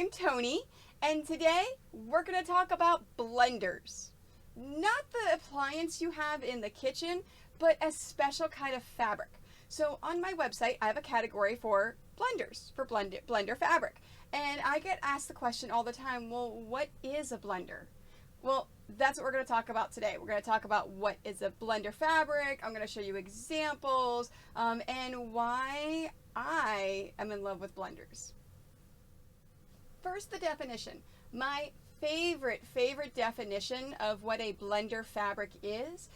I'm Tony, and today we're going to talk about blenders. Not the appliance you have in the kitchen, but a special kind of fabric. So on my website, I have a category for blenders, for blender fabric. And I get asked the question all the time, well, what is a blender? Well, that's what we're going to talk about today. We're going to talk about what is a blender fabric. I'm going to show you examples and why I am in love with blenders. First, the definition. My favorite definition of what a blender fabric is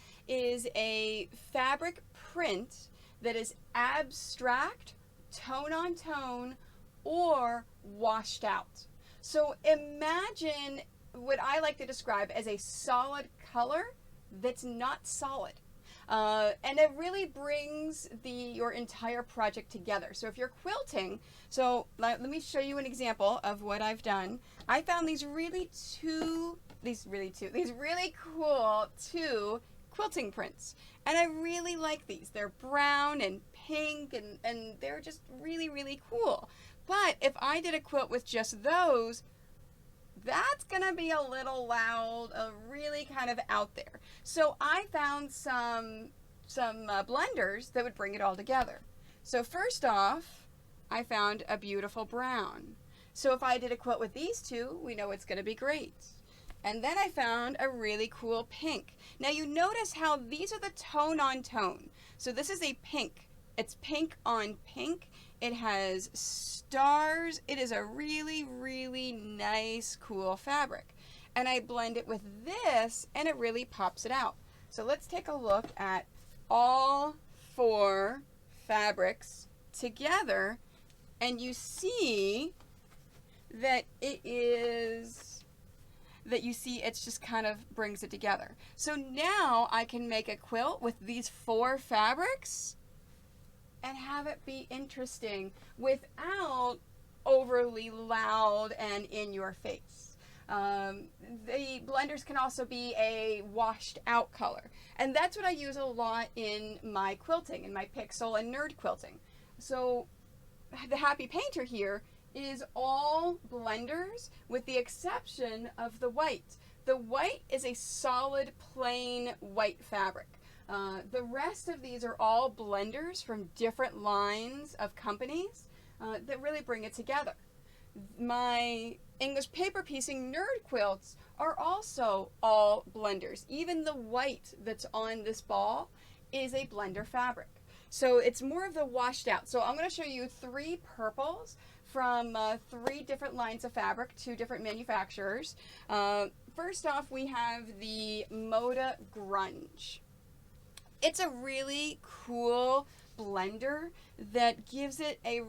a fabric print that is abstract, tone on tone, or washed out. So imagine what I like to describe as a solid color that's not solid. And it really brings your entire project together. So if you're quilting, so let me show you an example of what I've done. I found these really cool two quilting prints. And I really like these. They're brown and pink and they're just really cool. But if I did a quilt with just those, that's gonna be a little loud, really kind of out there. So I found some blenders that would bring it all together. So first off, I found a beautiful brown. So if I did a quilt with these two, we know it's gonna be great. And then I found a really cool pink. Now you notice how these are the tone on tone. So this is a pink. It's pink on pink. It has stars. It is a really nice, cool fabric. And I blend it with this, and it really pops it out. So let's take a look at all four fabrics together, and you see that it's just kind of brings it together. So now I can make a quilt with these four fabrics and have it be interesting without overly loud and in your face. The blenders can also be a washed out color, and that's what I use a lot in my quilting, in my pixel and nerd quilting. So the Happy Painter here is all blenders with the exception of the white. The white is a solid plain white fabric. The rest of these are all blenders from different lines of companies that really bring it together. My English paper piecing nerd quilts are also all blenders. Even the white that's on this ball is a blender fabric. So it's more of the washed out. So I'm going to show you three purples from three different lines of fabric, two different manufacturers. First off, we have the Moda Grunge. It's a really cool blender that gives it a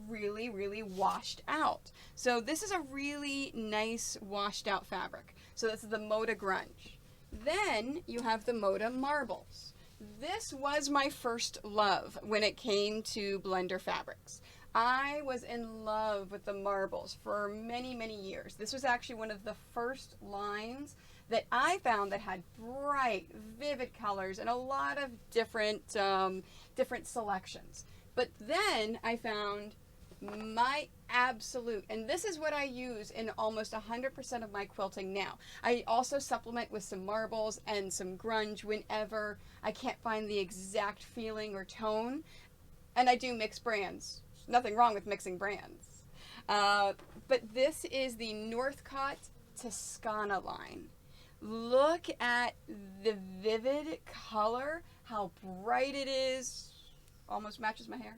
really washed out. So this is a really nice washed out fabric. So this is the Moda Grunge. Then you have the Moda Marbles. This was my first love when it came to blender fabrics. I was in love with the marbles for many years. This was actually one of the first lines that I found that had bright, vivid colors and a lot of different selections. But then I found my absolute, and this is what I use in almost 100% of my quilting now. I also supplement with some marbles and some grunge whenever I can't find the exact feeling or tone. And I do mix brands. Nothing wrong with mixing brands. But this is the Northcott Toscana line. Look at the vivid color, how bright it is. Almost matches my hair.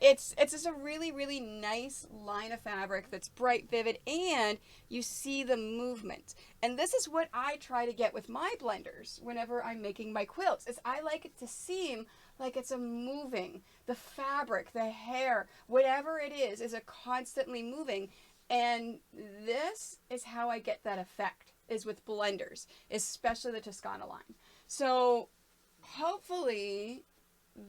It's just a really nice line of fabric that's bright, vivid, and you see the movement. And this is what I try to get with my blenders whenever I'm making my quilts, is I like it to seem like it's a moving. The fabric, the hair, whatever it is a constantly moving. And this is how I get that effect, is with blenders, especially the Toscana line. So hopefully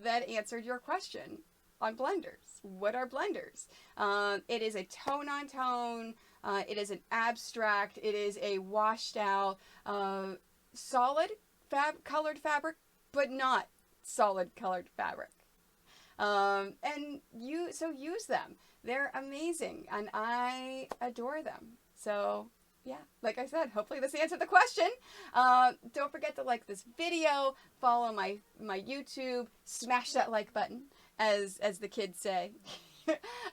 that answered your question on blenders. What are blenders? It is a tone on tone, it is an abstract, it is a washed out, solid colored fabric, but not solid colored fabric. And use them. They're amazing, and I adore them. So yeah, like I said, hopefully this answered the question. Don't forget to like this video, follow my YouTube, smash that like button, as the kids say.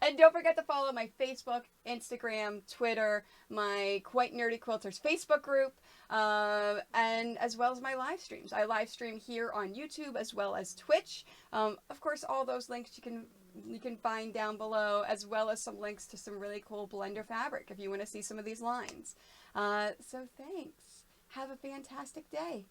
And don't forget to follow my Facebook, Instagram, Twitter, my Quite Nerdy Quilters Facebook group, and as well as my live streams. I live stream here on YouTube as well as Twitch. Of course, all those links you can find down below, as well as some links to some really cool Blender fabric if you want to see some of these lines. So thanks. Have a fantastic day.